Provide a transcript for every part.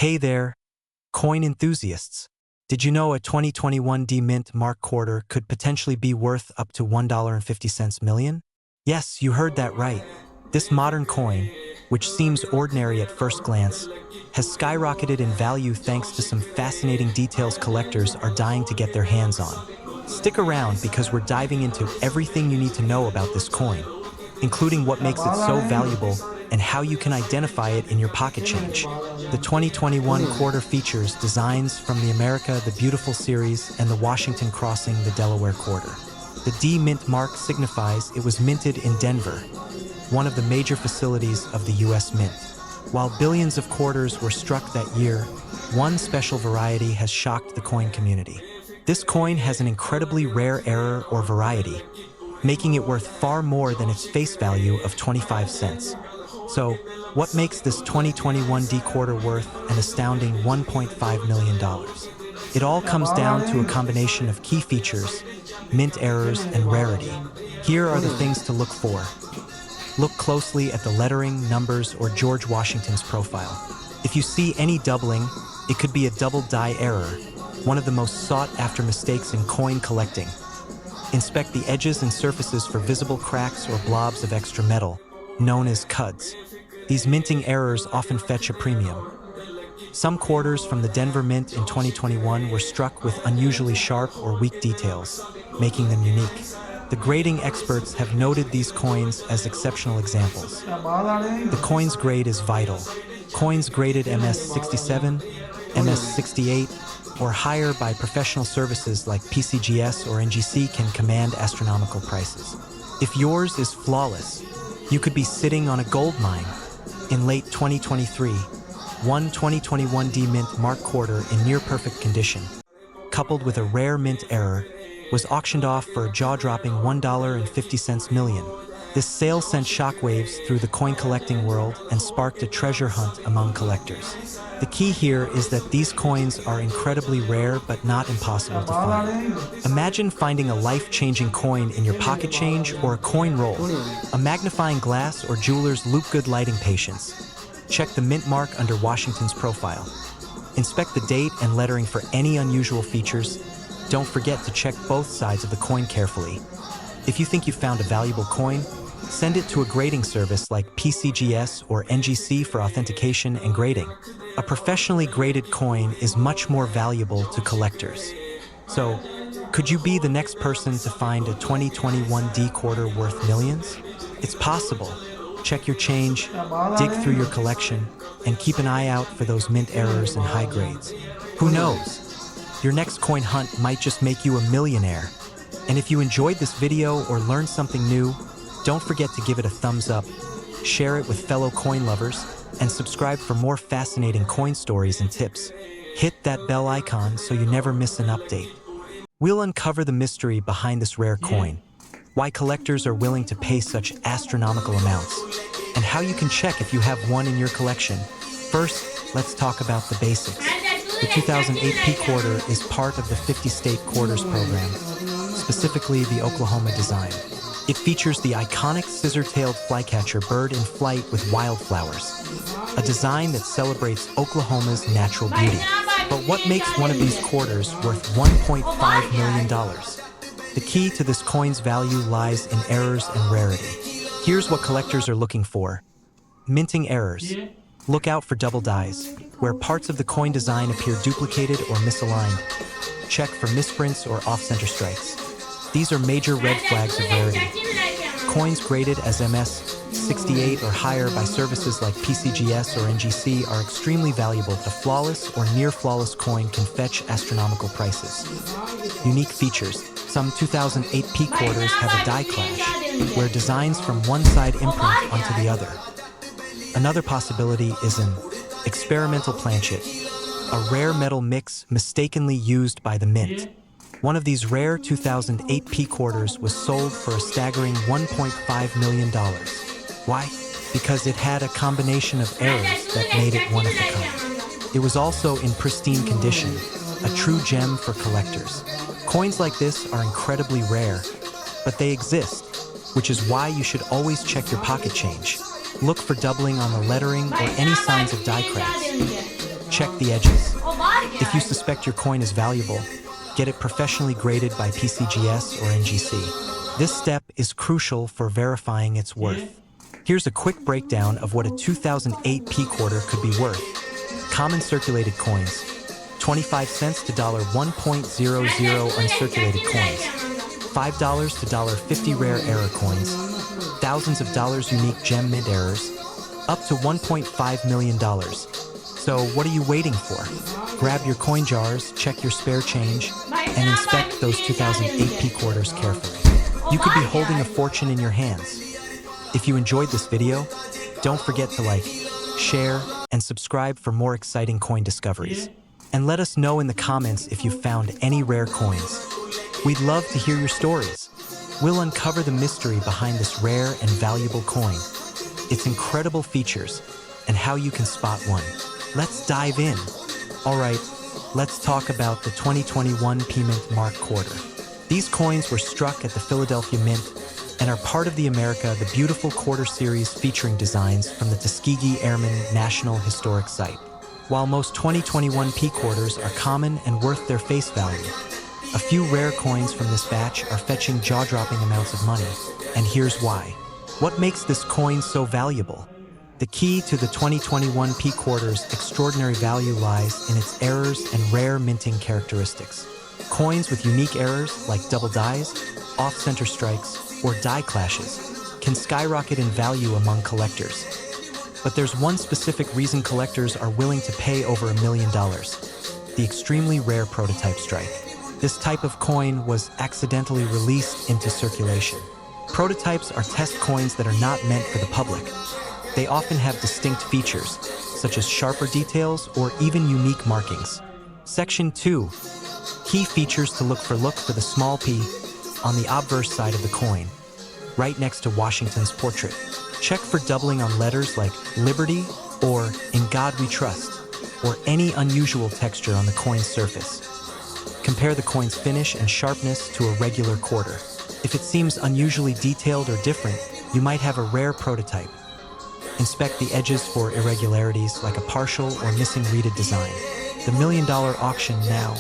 Hey there, coin enthusiasts. Did you know a 2021 D Mint Mark quarter could potentially be worth up to $1.50 million? Yes, you heard that right. This modern coin, which seems ordinary at first glance, has skyrocketed in value thanks to some fascinating details collectors are dying to get their hands on. Stick around because we're diving into everything you need to know about this coin, including what makes it so valuable and how you can identify it in your pocket change. The 2021 quarter features designs from the America the Beautiful series and the Washington Crossing the Delaware quarter. The D Mint mark signifies it was minted in Denver, one of the major facilities of the US Mint. While billions of quarters were struck that year, one special variety has shocked the coin community. This coin has an incredibly rare error or variety, making it worth far more than its face value of 25 cents. So, what makes this 2021 D quarter worth an astounding $1.5 million? It all comes down to a combination of key features, mint errors, and rarity. Here are the things to look for. Look closely at the lettering, numbers, or George Washington's profile. If you see any doubling, it could be a double die error, one of the most sought-after mistakes in coin collecting. Inspect the edges and surfaces for visible cracks or blobs of extra metal, known as cuds. These minting errors often fetch a premium. Some quarters from the Denver Mint in 2021 were struck with unusually sharp or weak details, making them unique. The grading experts have noted these coins as exceptional examples. The coin's grade is vital. Coins graded MS-67, MS-68, or higher by professional services like PCGS or NGC can command astronomical prices. If yours is flawless, you could be sitting on a gold mine. In late 2023, one 2021 D Mint Mark quarter in near-perfect condition, coupled with a rare mint error, was auctioned off for a jaw-dropping $1.50 million. This sale sent shockwaves through the coin collecting world and sparked a treasure hunt among collectors. The key here is that these coins are incredibly rare but not impossible to find. Imagine finding a life-changing coin in your pocket change or a coin roll, a magnifying glass or jeweler's loop-good lighting patience. Check the mint mark under Washington's profile. Inspect the date and lettering for any unusual features. Don't forget to check both sides of the coin carefully. If you think you found a valuable coin, send it to a grading service like PCGS or NGC for authentication and grading. A professionally graded coin is much more valuable to collectors. So, could you be the next person to find a 2021 D quarter worth millions? It's possible. Check your change, dig through your collection, and keep an eye out for those mint errors and high grades. Who knows? Your next coin hunt might just make you a millionaire. And if you enjoyed this video or learned something new, don't forget to give it a thumbs up, share it with fellow coin lovers, and subscribe for more fascinating coin stories and tips. Hit that bell icon so you never miss an update. We'll uncover the mystery behind this rare coin, why collectors are willing to pay such astronomical amounts, and how you can check if you have one in your collection. First, let's talk about the basics. The 2008 P quarter is part of the 50-state quarters program, specifically the Oklahoma design. It features the iconic scissor-tailed flycatcher bird in flight with wildflowers, a design that celebrates Oklahoma's natural beauty. But what makes one of these quarters worth $1.5 million? The key to this coin's value lies in errors and rarity. Here's what collectors are looking for. Minting errors. Look out for double dies, where parts of the coin design appear duplicated or misaligned. Check for misprints or off-center strikes. These are major red flags of rarity. Coins graded as MS-68 or higher by services like PCGS or NGC are extremely valuable. A flawless or near-flawless coin can fetch astronomical prices. Unique features. Some 2008 P quarters have a die clash, where designs from one side imprint onto the other. Another possibility is an experimental planchet, a rare metal mix mistakenly used by the mint. One of these rare 2008 P quarters was sold for a staggering $1.5 million. Why? Because it had a combination of errors that made it one of a kind. It was also in pristine condition, a true gem for collectors. Coins like this are incredibly rare, but they exist, which is why you should always check your pocket change. Look for doubling on the lettering or any signs of die cracks. check the edges. If you suspect your coin is valuable, get it professionally graded by PCGS or NGC. This step is crucial for verifying its worth. Here's a quick breakdown of what a 2008 P quarter could be worth. Common circulated coins, 25 cents to $1.00 uncirculated coins, $5 to $50 rare error coins, thousands of dollars unique gem mint errors, up to $1.5 million. So what are you waiting for? Grab your coin jars, check your spare change, and inspect those 2008 P quarters carefully. You could be holding a fortune in your hands. If you enjoyed this video, don't forget to like, share, and subscribe for more exciting coin discoveries. And let us know in the comments if you found any rare coins. We'd love to hear your stories. We'll uncover the mystery behind this rare and valuable coin, its incredible features, and how you can spot one. Let's dive in. All right, let's talk about the 2021 P-Mint Mark Quarter. These coins were struck at the Philadelphia Mint and are part of the America the Beautiful Quarter series featuring designs from the Tuskegee Airmen National Historic Site. While most 2021 P quarters are common and worth their face value, a few rare coins from this batch are fetching jaw-dropping amounts of money, and here's why. What makes this coin so valuable? The key to the 2021 P quarter's extraordinary value lies in its errors and rare minting characteristics. Coins with unique errors like double dies, off-center strikes, or die clashes can skyrocket in value among collectors. But there's one specific reason collectors are willing to pay over $1 million: the extremely rare prototype strike. This type of coin was accidentally released into circulation. Prototypes are test coins that are not meant for the public. They often have distinct features, such as sharper details or even unique markings. Section 2. Key features to look for the small p on the obverse side of the coin, right next to Washington's portrait. Check for doubling on letters like Liberty or In God We Trust, or any unusual texture on the coin's surface. Compare the coin's finish and sharpness to a regular quarter. If it seems unusually detailed or different, you might have a rare prototype. Inspect the edges for irregularities like a partial or missing reeded design. The $1 million auction now.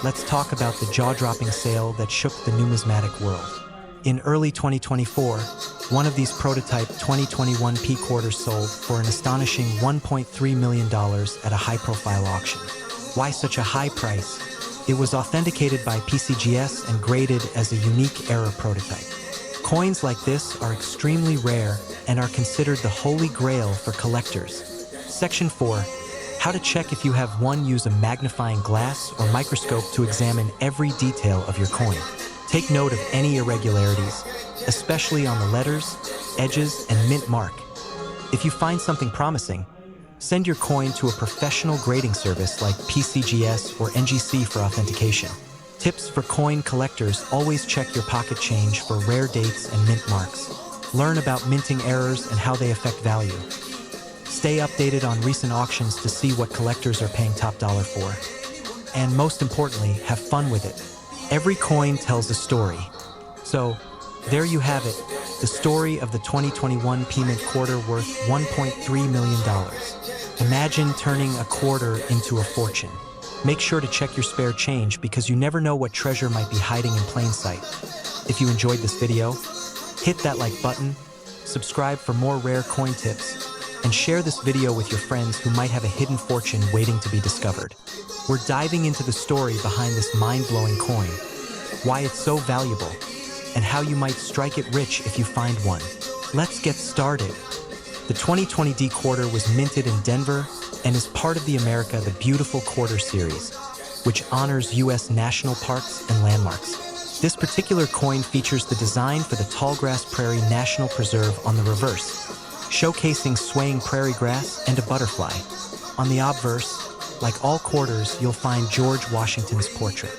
Let's talk about the jaw-dropping sale that shook the numismatic world. In early 2024, one of these prototype 2021 P quarters sold for an astonishing $1.3 million at a high-profile auction. Why such a high price? It was authenticated by PCGS and graded as a unique error prototype. Coins like this are extremely rare and are considered the holy grail for collectors. Section 4. How to check if you have one. Use a magnifying glass or microscope to examine every detail of your coin. Take note of any irregularities, especially on the letters, edges, and mint mark. If you find something promising, send your coin to a professional grading service like PCGS or NGC for authentication. Tips for coin collectors: always check your pocket change for rare dates and mint marks. Learn about minting errors and how they affect value. Stay updated on recent auctions to see what collectors are paying top dollar for. And most importantly, have fun with it. Every coin tells a story. So, there you have it, the story of the 2021 P-Mint quarter worth $1.3 million. Imagine turning a quarter into a fortune. Make sure to check your spare change because you never know what treasure might be hiding in plain sight. If you enjoyed this video, hit that like button, subscribe for more rare coin tips, and share this video with your friends who might have a hidden fortune waiting to be discovered. We're diving into the story behind this mind-blowing coin, why it's so valuable, and how you might strike it rich if you find one. Let's get started. The 2020 D quarter was minted in Denver and is part of the America the Beautiful Quarter series, which honors U.S. national parks and landmarks. This particular coin features the design for the Tallgrass Prairie National Preserve on the reverse, showcasing swaying prairie grass and a butterfly. On the obverse, like all quarters, you'll find George Washington's portrait.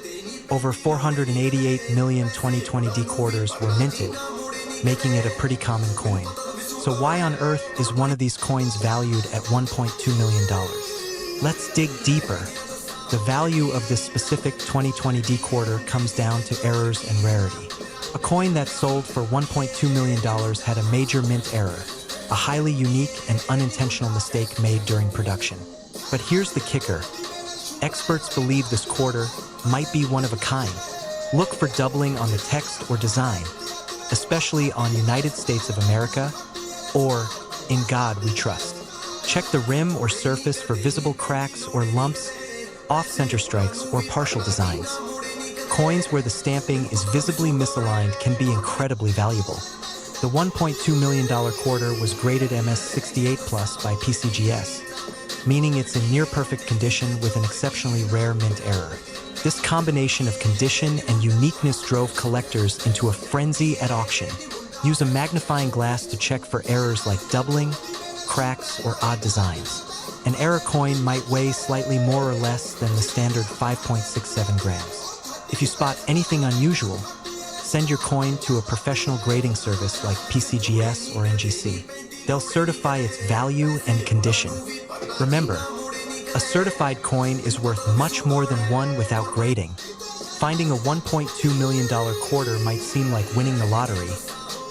Over 488 million 2020 D quarters were minted, making it a pretty common coin. So why on earth is one of these coins valued at $1.2 million? Let's dig deeper. The value of this specific 2020 D quarter comes down to errors and rarity. A coin that sold for $1.2 million had a major mint error, a highly unique and unintentional mistake made during production. But here's the kicker. Experts believe this quarter might be one of a kind. Look for doubling on the text or design, especially on United States of America or In God We Trust. Check the rim or surface for visible cracks or lumps, off-center strikes, or partial designs. Coins where the stamping is visibly misaligned can be incredibly valuable. The $1.2 million quarter was graded MS68 Plus by PCGS, meaning it's in near-perfect condition with an exceptionally rare mint error. This combination of condition and uniqueness drove collectors into a frenzy at auction. Use a magnifying glass to check for errors like doubling, cracks, or odd designs. An error coin might weigh slightly more or less than the standard 5.67 grams. If you spot anything unusual, send your coin to a professional grading service like PCGS or NGC. They'll certify its value and condition. Remember, a certified coin is worth much more than one without grading. Finding a $1.2 million quarter might seem like winning the lottery,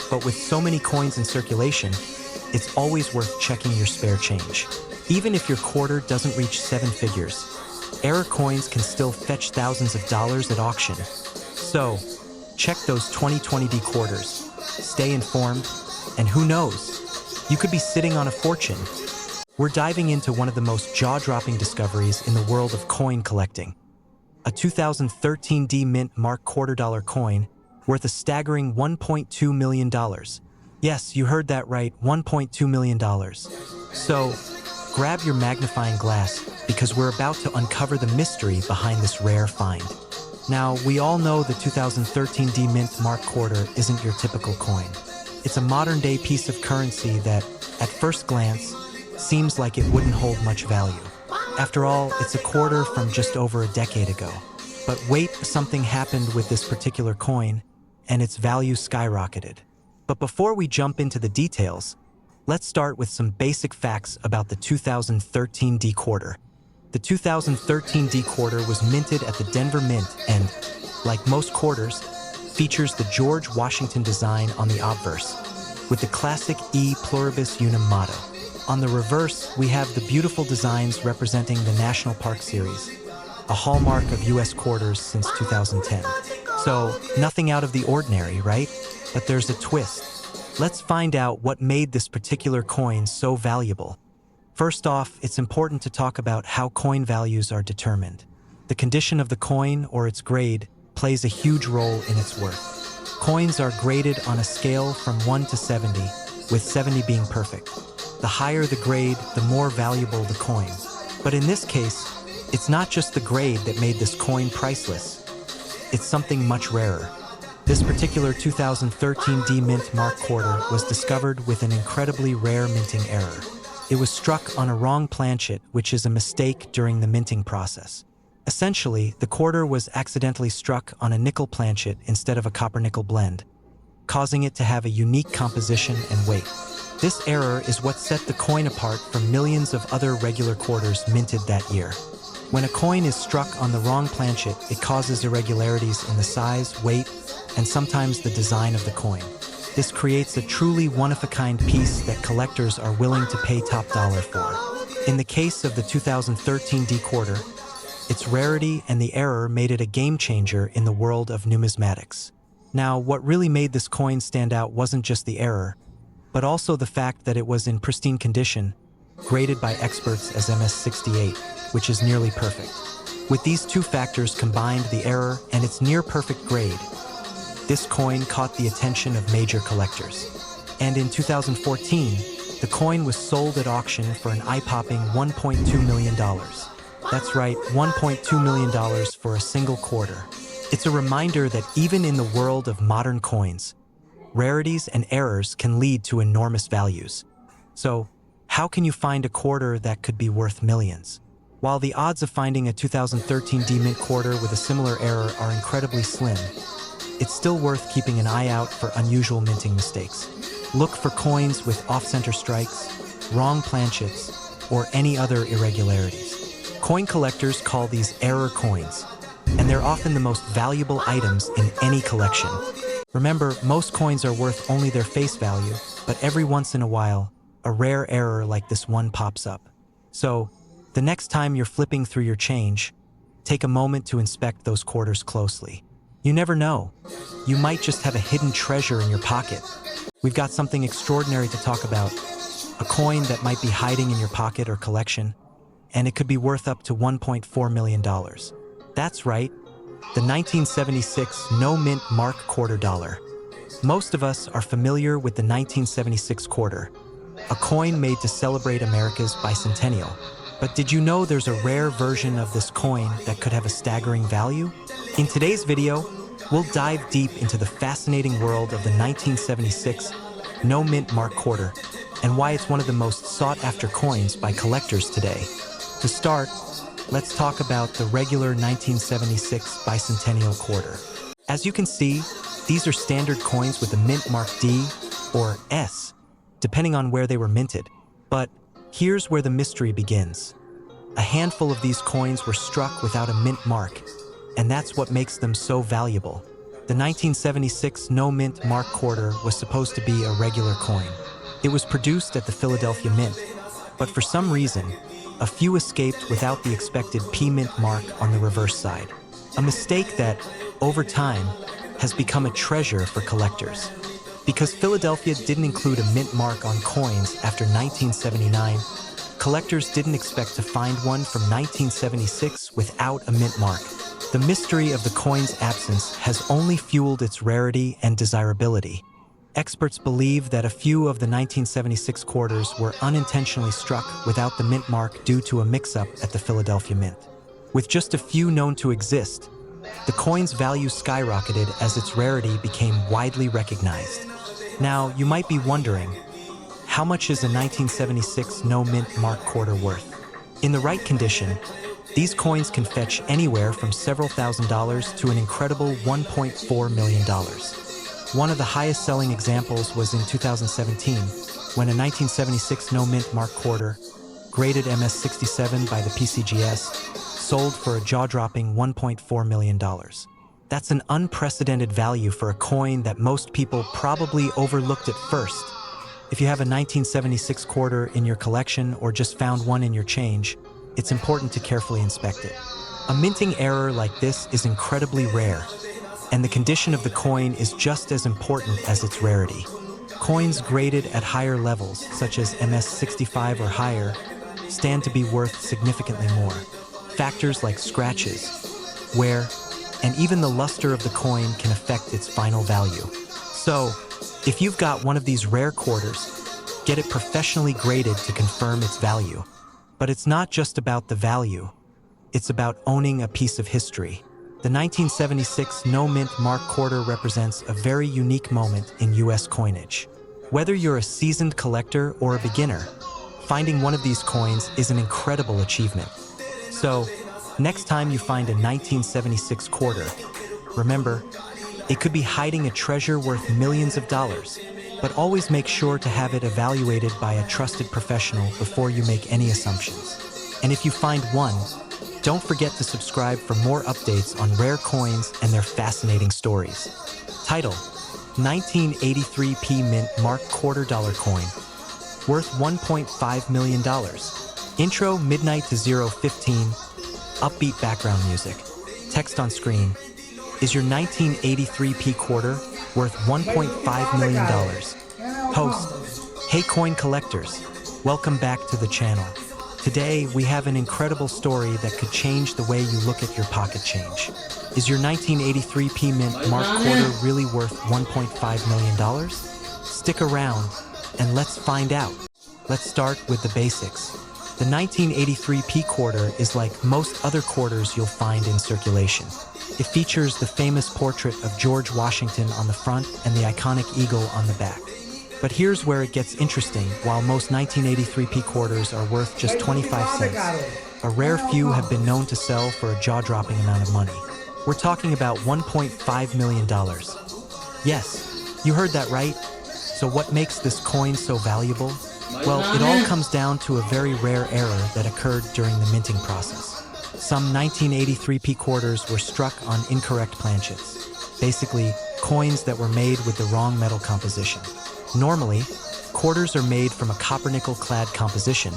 but with so many coins in circulation, it's always worth checking your spare change. Even if your quarter doesn't reach 7 figures, error coins can still fetch thousands of dollars at auction. So, check those 2020D quarters, stay informed, and who knows, you could be sitting on a fortune. We're diving into one of the most jaw-dropping discoveries in the world of coin collecting. A 2013 D Mint Mark $quarter coin worth a staggering $1.2 million. Yes, you heard that right, $1.2 million. So, grab your magnifying glass because we're about to uncover the mystery behind this rare find. Now, we all know the 2013 D Mint Mark quarter isn't your typical coin. It's a modern-day piece of currency that, at first glance, seems like it wouldn't hold much value. After all, it's a quarter from just over a decade ago. But wait, something happened with this particular coin, and its value skyrocketed. But before we jump into the details, let's start with some basic facts about the 2013 D quarter. The 2013 D quarter was minted at the Denver Mint and, like most quarters, features the George Washington design on the obverse, with the classic E Pluribus Unum motto. On the reverse, we have the beautiful designs representing the National Park Series, a hallmark of US quarters since 2010. So, nothing out of the ordinary, right? But there's a twist. Let's find out what made this particular coin so valuable. First off, it's important to talk about how coin values are determined. The condition of the coin, or its grade, plays a huge role in its worth. Coins are graded on a scale from 1 to 70, with 70 being perfect. The higher the grade, the more valuable the coin. But in this case, it's not just the grade that made this coin priceless. It's something much rarer. This particular 2013 D Mint Mark quarter was discovered with an incredibly rare minting error. It was struck on a wrong planchet, which is a mistake during the minting process. Essentially, the quarter was accidentally struck on a nickel planchet instead of a copper-nickel blend, causing it to have a unique composition and weight. This error is what set the coin apart from millions of other regular quarters minted that year. When a coin is struck on the wrong planchet, it causes irregularities in the size, weight, and sometimes the design of the coin. This creates a truly one-of-a-kind piece that collectors are willing to pay top dollar for. In the case of the 2013 D quarter, its rarity and the error made it a game-changer in the world of numismatics. Now, what really made this coin stand out wasn't just the error, but also the fact that it was in pristine condition, graded by experts as MS68, which is nearly perfect. With these two factors combined, the error and its near-perfect grade, this coin caught the attention of major collectors. And in 2014, the coin was sold at auction for an eye-popping $1.2 million. That's right, $1.2 million for a single quarter. It's a reminder that even in the world of modern coins, rarities and errors can lead to enormous values. So, how can you find a quarter that could be worth millions? While the odds of finding a 2013 D Mint quarter with a similar error are incredibly slim, it's still worth keeping an eye out for unusual minting mistakes. Look for coins with off-center strikes, wrong planchets, or any other irregularities. Coin collectors call these error coins, and they're often the most valuable items in any collection. Remember, most coins are worth only their face value, but every once in a while, a rare error like this one pops up. So, The next time you're flipping through your change, take a moment to inspect those quarters closely. You never know. You might just have a hidden treasure in your pocket. We've got something extraordinary to talk about. A coin that might be hiding in your pocket or collection, and it could be worth up to $1.4 million. That's right, the 1976 no-mint mark quarter dollar. Most of us are familiar with the 1976 quarter, a coin made to celebrate America's bicentennial. But did you know there's a rare version of this coin that could have a staggering value? In today's video, we'll dive deep into the fascinating world of the 1976 no-mint mark quarter and why it's one of the most sought-after coins by collectors today. To start, let's talk about the regular 1976 Bicentennial quarter. As you can see, these are standard coins with a mint mark D or S, depending on where they were minted. But here's where the mystery begins. A handful of these coins were struck without a mint mark, and that's what makes them so valuable. The 1976 no-mint mark quarter was supposed to be a regular coin. It was produced at the Philadelphia Mint, but for some reason, a few escaped without the expected P-mint mark on the reverse side. A mistake that, over time, has become a treasure for collectors. Because Philadelphia didn't include a mint mark on coins after 1979, collectors didn't expect to find one from 1976 without a mint mark. The mystery of the coin's absence has only fueled its rarity and desirability. Experts believe that a few of the 1976 quarters were unintentionally struck without the mint mark due to a mix-up at the Philadelphia Mint. With just a few known to exist, the coin's value skyrocketed as its rarity became widely recognized. Now, you might be wondering, how much is a 1976 no-mint mark quarter worth? In the right condition, these coins can fetch anywhere from several $1,000s to an incredible $1.4 million. One of the highest-selling examples was in 2017, when a 1976 no-mint mark quarter, graded MS-67 by the PCGS, sold for a jaw-dropping $1.4 million. That's an unprecedented value for a coin that most people probably overlooked at first. If you have a 1976 quarter in your collection or just found one in your change, it's important to carefully inspect it. A minting error like this is incredibly rare, and the condition of the coin is just as important as its rarity. Coins graded at higher levels, such as MS-65 or higher, stand to be worth significantly more. Factors like scratches, wear, and even the luster of the coin can affect its final value. So, if you've got one of these rare quarters, get it professionally graded to confirm its value. But it's not just about the value, it's about owning a piece of history. The 1976 no-mint mark quarter represents a very unique moment in US coinage. Whether you're a seasoned collector or a beginner, finding one of these coins is an incredible achievement. So, next time you find a 1976 quarter, remember, it could be hiding a treasure worth millions of dollars, but always make sure to have it evaluated by a trusted professional before you make any assumptions. And if you find one, don't forget to subscribe for more updates on rare coins and their fascinating stories. Title: 1983 P-Mint Mark Quarter Dollar Coin, worth $1.5 million. Intro: midnight to 0:15, upbeat background music. Text on screen: is your 1983 P quarter worth $1.5 million? Host: hey coin collectors, welcome back to the channel. Today, we have an incredible story that could change the way you look at your pocket change. Is your 1983 P-Mint mark quarter really worth $1.5 million? Stick around, and let's find out. Let's start with the basics. The 1983 P quarter is like most other quarters you'll find in circulation. It features the famous portrait of George Washington on the front and the iconic eagle on the back. But here's where it gets interesting. While most 1983 P quarters are worth just 25 cents, a rare few have been known to sell for a jaw-dropping amount of money. We're talking about $1.5 million. Yes, you heard that right. So what makes this coin so valuable? Well, it all comes down to a very rare error that occurred during the minting process. Some 1983 P quarters were struck on incorrect planchets, basically coins that were made with the wrong metal composition. Normally, quarters are made from a copper-nickel-clad composition,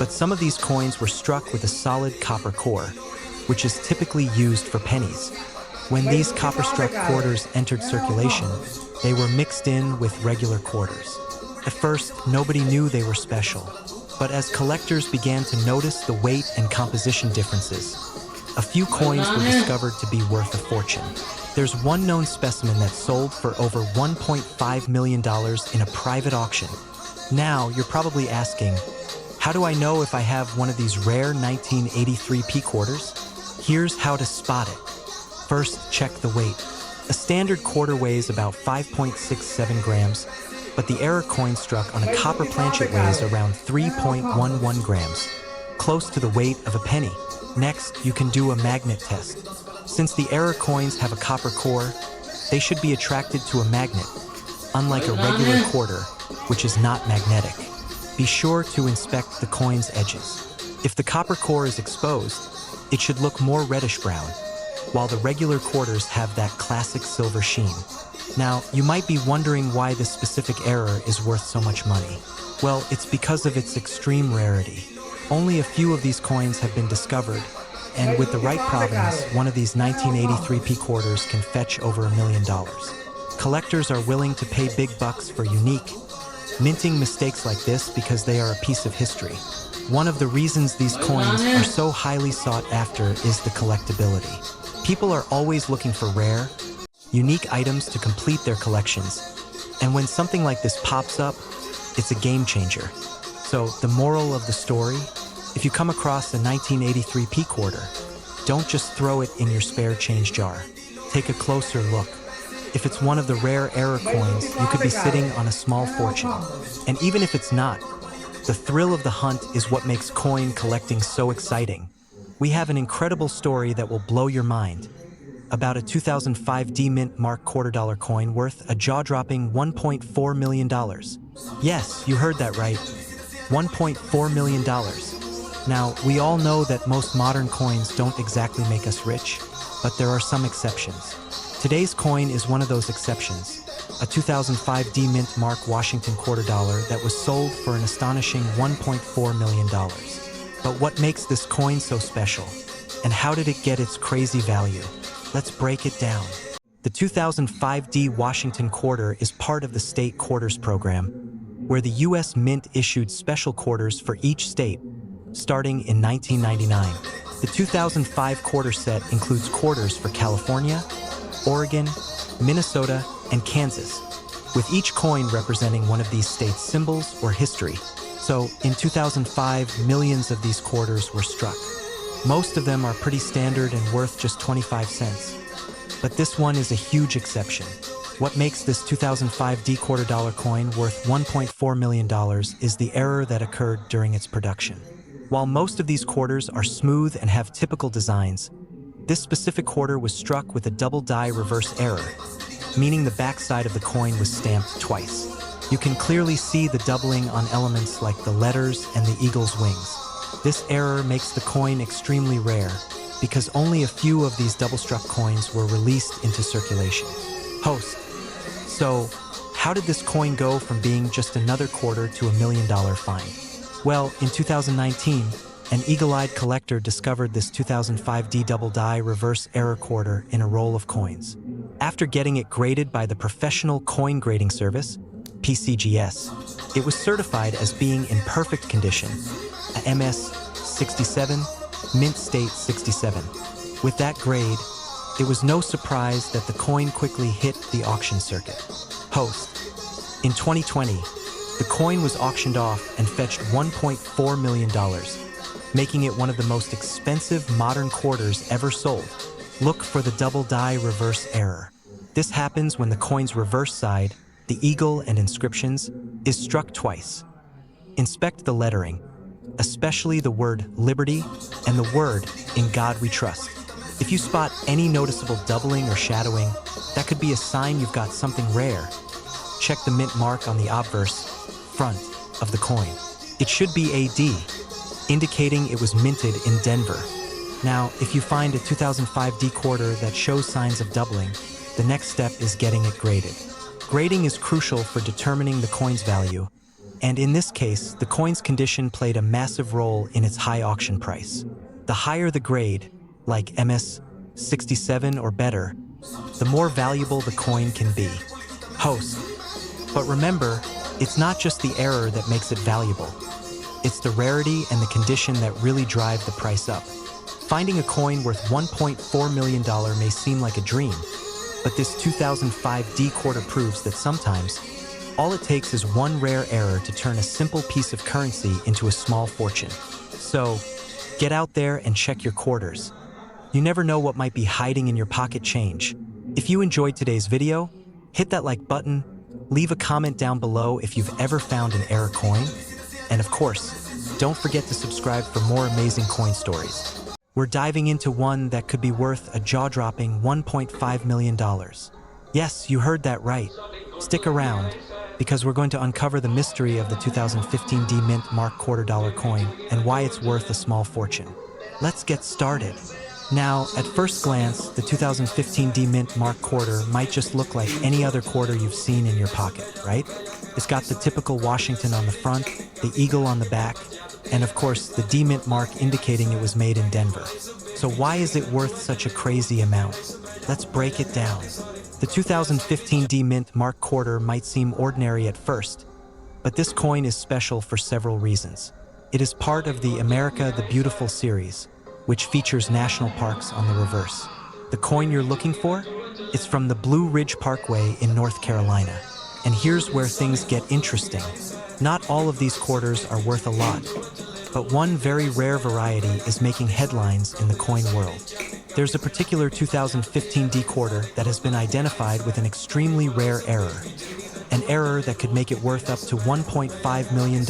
But some of these coins were struck with a solid copper core, which is typically used for pennies. When these copper-struck quarters entered circulation, they were mixed in with regular quarters. At first, nobody knew they were special, but as collectors began to notice the weight and composition differences, a few coins were discovered to be worth a fortune. There's one known specimen that sold for over $1.5 million in a private auction. Now, you're probably asking, how do I know if I have one of these rare 1983 P quarters? Here's how to spot it. First, check the weight. A standard quarter weighs about 5.67 grams, but the error coin struck on a copper planchet weighs around 3.11 grams, close to the weight of a penny. Next, you can do a magnet test. Since the error coins have a copper core, they should be attracted to a magnet, unlike a regular quarter, which is not magnetic. Be sure to inspect the coin's edges. If the copper core is exposed, it should look more reddish-brown, while the regular quarters have that classic silver sheen. Now, you might be wondering why this specific error is worth so much money. Well, it's because of its extreme rarity. Only a few of these coins have been discovered, and with the right provenance, one of these 1983 P quarters can fetch over $1 million. Collectors are willing to pay big bucks for unique, minting mistakes like this because they are a piece of history. One of the reasons these coins are so highly sought after is the collectability. People are always looking for rare, unique items to complete their collections, and when something like this pops up, it's a game changer. So, the moral of the story? If you come across a 1983 P quarter, don't just throw it in your spare change jar. Take a closer look. If it's one of the rare error coins, you could be sitting on a small fortune. And even if it's not, the thrill of the hunt is what makes coin collecting so exciting. We have an incredible story that will blow your mind about a 2005 D-Mint Mark $quarter coin worth a jaw-dropping $1.4 million. Yes, you heard that right. $1.4 million. Now, we all know that most modern coins don't exactly make us rich, but there are some exceptions. Today's coin is one of those exceptions, a 2005 D-Mint Mark Washington $quarter that was sold for an astonishing $1.4 million. But what makes this coin so special? And how did it get its crazy value? Let's break it down. The 2005 D Washington quarter is part of the state quarters program, where the U.S. Mint issued special quarters for each state, starting in 1999. The 2005 quarter set includes quarters for California, Oregon, Minnesota, and Kansas, with each coin representing one of these states' symbols or history. So, in 2005, millions of these quarters were struck. Most of them are pretty standard and worth just 25 cents. But this one is a huge exception. What makes this 2005 D $quarter coin worth $1.4 million is the error that occurred during its production. While most of these quarters are smooth and have typical designs, this specific quarter was struck with a double die reverse error, meaning the backside of the coin was stamped twice. You can clearly see the doubling on elements like the letters and the eagle's wings. This error makes the coin extremely rare because only a few of these double-struck coins were released into circulation. Host. So, how did this coin go from being just another quarter to $1 million find? Well, in 2019, an eagle-eyed collector discovered this 2005 D double die reverse error quarter in a roll of coins. After getting it graded by the Professional Coin Grading Service, PCGS, it was certified as being in perfect condition, a MS 67, Mint State 67. With that grade, it was no surprise that the coin quickly hit the auction circuit. Host. In 2020, the coin was auctioned off and fetched $1.4 million, making it one of the most expensive modern quarters ever sold. Look for the double die reverse error. This happens when the coin's reverse side, the eagle and inscriptions, is struck twice. Inspect the lettering, especially the word liberty and the word in God we trust. If you spot any noticeable doubling or shadowing, that could be a sign you've got something rare. Check the mint mark on the obverse, front, of the coin. It should be AD, indicating it was minted in Denver. Now, if you find a 2005 D quarter that shows signs of doubling, the next step is getting it graded. Grading is crucial for determining the coin's value, And in this case, the coin's condition played a massive role in its high auction price. The higher the grade, like MS 67 or better, the more valuable the coin can be. Host. But remember, it's not just the error that makes it valuable. It's the rarity and the condition that really drive the price up. Finding a coin worth $1.4 million may seem like a dream, but this 2005 D quarter proves that sometimes, all it takes is one rare error to turn a simple piece of currency into a small fortune. So, get out there and check your quarters. You never know what might be hiding in your pocket change. If you enjoyed today's video, hit that like button, leave a comment down below if you've ever found an error coin, and of course, don't forget to subscribe for more amazing coin stories. We're diving into one that could be worth a jaw-dropping $1.5 million. Yes, you heard that right. Stick around, because we're going to uncover the mystery of the 2015 D Mint Mark $quarter coin and why it's worth a small fortune. Let's get started. Now, at first glance, the 2015 D Mint Mark quarter might just look like any other quarter you've seen in your pocket, right? It's got the typical Washington on the front, the eagle on the back, and of course, the D Mint mark indicating it was made in Denver. So why is it worth such a crazy amount? Let's break it down. The 2015 D Mint Mark quarter might seem ordinary at first, but this coin is special for several reasons. It is part of the America the Beautiful series, which features national parks on the reverse. The coin you're looking for? It's from the Blue Ridge Parkway in North Carolina. And here's where things get interesting. Not all of these quarters are worth a lot, but one very rare variety is making headlines in the coin world. There's a particular 2015 D quarter that has been identified with an extremely rare error, an error that could make it worth up to $1.5 million.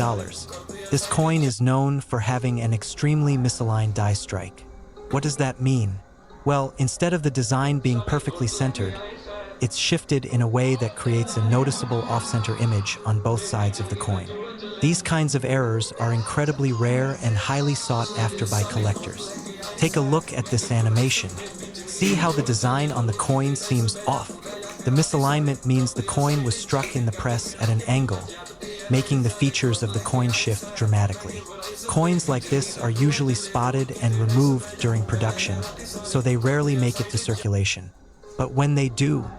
This coin is known for having an extremely misaligned die strike. What does that mean? Well, instead of the design being perfectly centered, it's shifted in a way that creates a noticeable off-center image on both sides of the coin. These kinds of errors are incredibly rare and highly sought after by collectors. Take a look at this animation. See how the design on the coin seems off. The misalignment means the coin was struck in the press at an angle, making the features of the coin shift dramatically. Coins like this are usually spotted and removed during production, so they rarely make it to circulation. But when they do,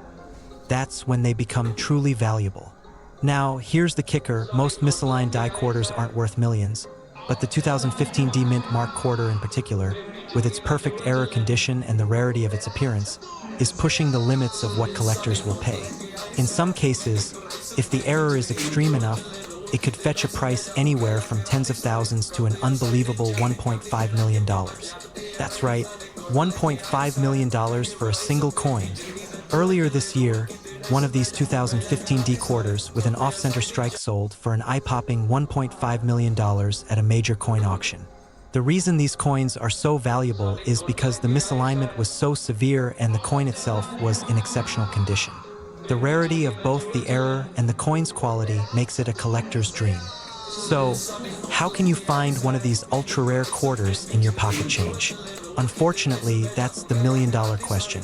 that's when they become truly valuable. Now, here's the kicker: most misaligned die quarters aren't worth millions, but the 2015 D Mint Mark quarter in particular, with its perfect error condition and the rarity of its appearance, is pushing the limits of what collectors will pay. In some cases, if the error is extreme enough, it could fetch a price anywhere from tens of thousands to an unbelievable $1.5 million. That's right, $1.5 million for a single coin. Earlier this year, one of these 2015 D quarters with an off-center strike sold for an eye-popping $1.5 million at a major coin auction. The reason these coins are so valuable is because the misalignment was so severe and the coin itself was in exceptional condition. The rarity of both the error and the coin's quality makes it a collector's dream. So, how can you find one of these ultra-rare quarters in your pocket change? Unfortunately, that's the million-dollar question.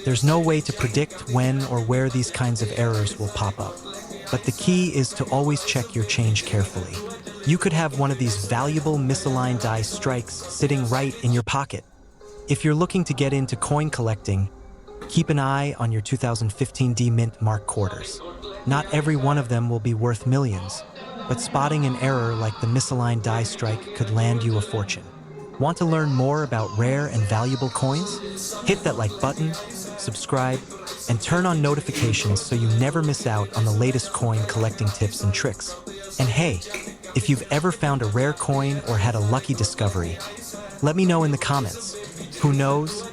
There's no way to predict when or where these kinds of errors will pop up. But the key is to always check your change carefully. You could have one of these valuable misaligned die strikes sitting right in your pocket. If you're looking to get into coin collecting, keep an eye on your 2015 D Mint Mark quarters. Not every one of them will be worth millions, but spotting an error like the misaligned die strike could land you a fortune. Want to learn more about rare and valuable coins? Hit that like button, subscribe, and turn on notifications so you never miss out on the latest coin collecting tips and tricks. And hey, if you've ever found a rare coin or had a lucky discovery, let me know in the comments. Who knows?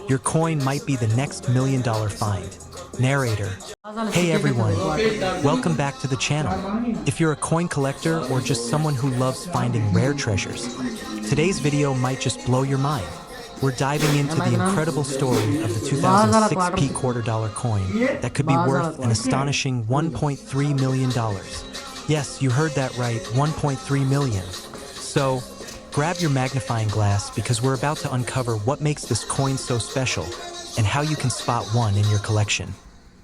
Your coin might be the next million-dollar find. Narrator. Hey everyone, welcome back to the channel. If you're a coin collector or just someone who loves finding rare treasures, today's video might just blow your mind. We're diving into the incredible story of the 2006 P quarter dollar coin that could be worth an astonishing $1.3 million. Yes, you heard that right, 1.3 million. So, grab your magnifying glass because we're about to uncover what makes this coin so special and how you can spot one in your collection.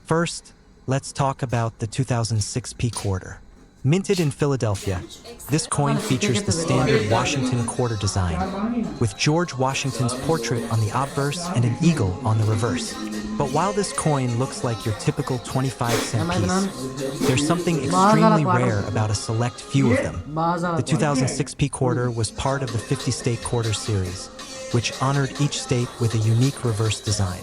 First, let's talk about the 2006 P quarter. Minted in Philadelphia, this coin features the standard Washington quarter design, with George Washington's portrait on the obverse and an eagle on the reverse. But while this coin looks like your typical 25-cent piece, there's something extremely rare about a select few of them. The 2006 P quarter was part of the 50-state quarter series, which honored each state with a unique reverse design.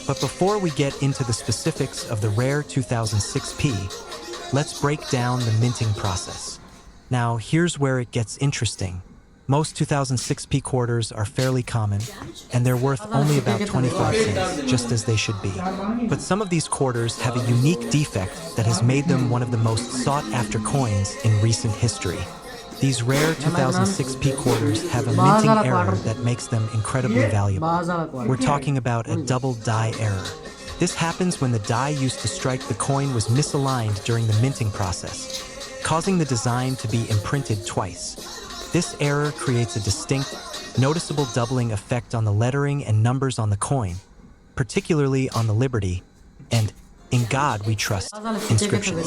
But before we get into the specifics of the rare 2006 P, let's break down the minting process. Now, here's where it gets interesting. Most 2006 P quarters are fairly common, and they're worth only about 25 cents, just as they should be. But some of these quarters have a unique defect that has made them one of the most sought-after coins in recent history. These rare 2006 P quarters have a minting error that makes them incredibly valuable. We're talking about a double die error. This happens when the die used to strike the coin was misaligned during the minting process, causing the design to be imprinted twice. This error creates a distinct, noticeable doubling effect on the lettering and numbers on the coin, particularly on the Liberty and "In God We Trust" inscriptions.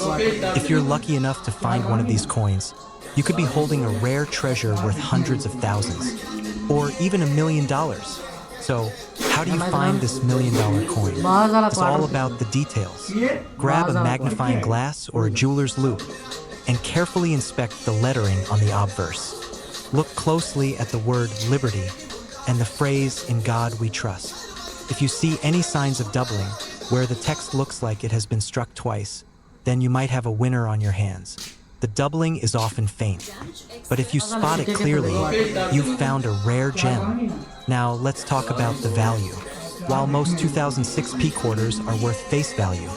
If you're lucky enough to find one of these coins, you could be holding a rare treasure worth hundreds of thousands, or even $1 million. So, how do you find this $1 million coin? It's all about the details. Grab a magnifying glass or a jeweler's loupe, and carefully inspect the lettering on the obverse. Look closely at the word Liberty and the phrase "In God We Trust." If you see any signs of doubling, where the text looks like it has been struck twice, then you might have a winner on your hands. The doubling is often faint, but if you spot it clearly, you've found a rare gem. Now let's talk about the value. While most 2006 P quarters are worth face value,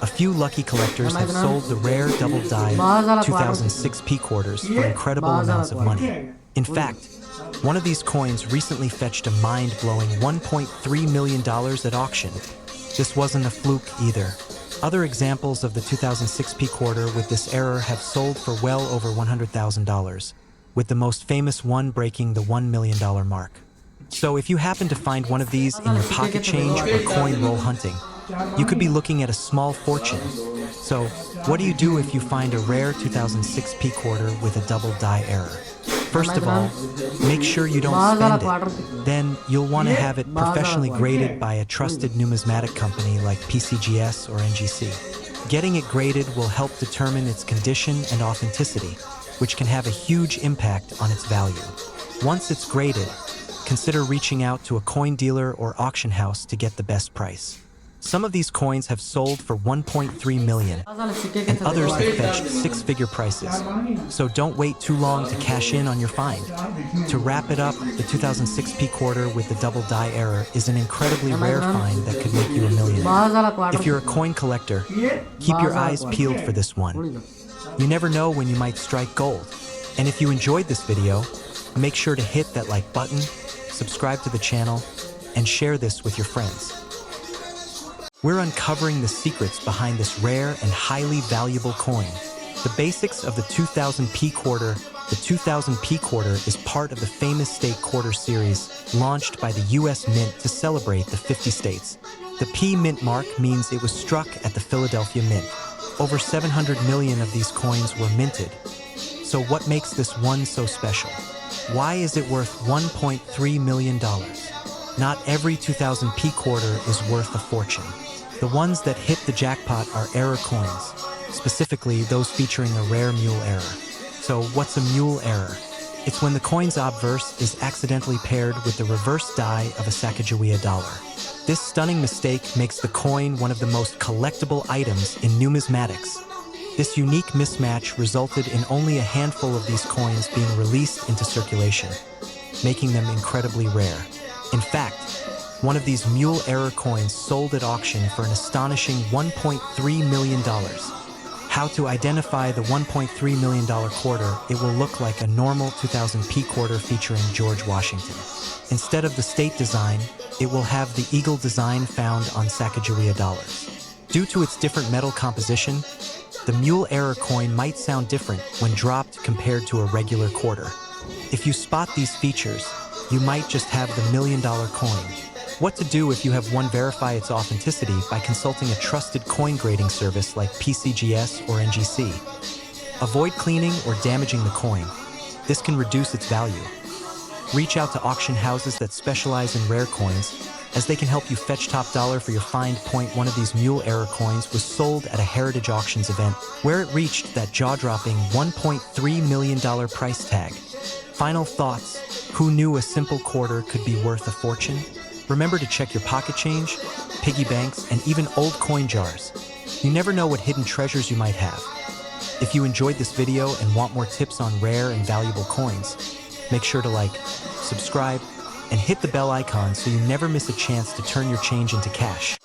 a few lucky collectors have sold the rare double-die 2006 P quarters for incredible amounts of money. In fact, one of these coins recently fetched a mind-blowing $1.3 million at auction. This wasn't a fluke either. Other examples of the 2006 P quarter with this error have sold for well over $100,000, with the most famous one breaking the $1 million mark. So if you happen to find one of these in your pocket change or coin roll hunting, you could be looking at a small fortune. So, what do you do if you find a rare 2006 P quarter with a double die error? First of all, make sure you don't spend it. Then, you'll want to have it professionally graded by a trusted numismatic company like PCGS or NGC. Getting it graded will help determine its condition and authenticity, which can have a huge impact on its value. Once it's graded, consider reaching out to a coin dealer or auction house to get the best price. Some of these coins have sold for $1.3 million, and others have fetched six-figure prices. So don't wait too long to cash in on your find. To wrap it up, the 2006 P quarter with the double die error is an incredibly rare find that could make you a millionaire. If you're a coin collector, keep your eyes peeled for this one. You never know when you might strike gold. And if you enjoyed this video, make sure to hit that like button, subscribe to the channel, and share this with your friends. We're uncovering the secrets behind this rare and highly valuable coin. The basics of the 2000 P quarter. The 2000 P quarter is part of the famous state quarter series launched by the U.S. Mint to celebrate the 50 states. The P mint mark means it was struck at the Philadelphia Mint. Over 700 million of these coins were minted. So what makes this one so special? Why is it worth $1.3 million? Not every 2000 P quarter is worth a fortune. The ones that hit the jackpot are error coins, specifically those featuring a rare mule error. So what's a mule error? It's when the coin's obverse is accidentally paired with the reverse die of a Sacagawea dollar. This stunning mistake makes the coin one of the most collectible items in numismatics. This unique mismatch resulted in only a handful of these coins being released into circulation, making them incredibly rare. In fact, one of these mule error coins sold at auction for an astonishing $1.3 million. How to identify the $1.3 million quarter? It will look like a normal 2000 P quarter featuring George Washington. Instead of the state design, it will have the eagle design found on Sacagawea dollars. Due to its different metal composition, the mule error coin might sound different when dropped compared to a regular quarter. If you spot these features, you might just have the $1 million coin. What to do if you have one? Verify its authenticity by consulting a trusted coin grading service like PCGS or NGC. Avoid cleaning or damaging the coin. This can reduce its value. Reach out to auction houses that specialize in rare coins, as they can help you fetch top dollar for your find. One of these mule-era coins was sold at a Heritage Auctions event, where it reached that jaw-dropping $1.3 million price tag. Final thoughts: who knew a simple quarter could be worth a fortune? Remember to check your pocket change, piggy banks, and even old coin jars. You never know what hidden treasures you might have. If you enjoyed this video and want more tips on rare and valuable coins, make sure to like, subscribe, and hit the bell icon so you never miss a chance to turn your change into cash.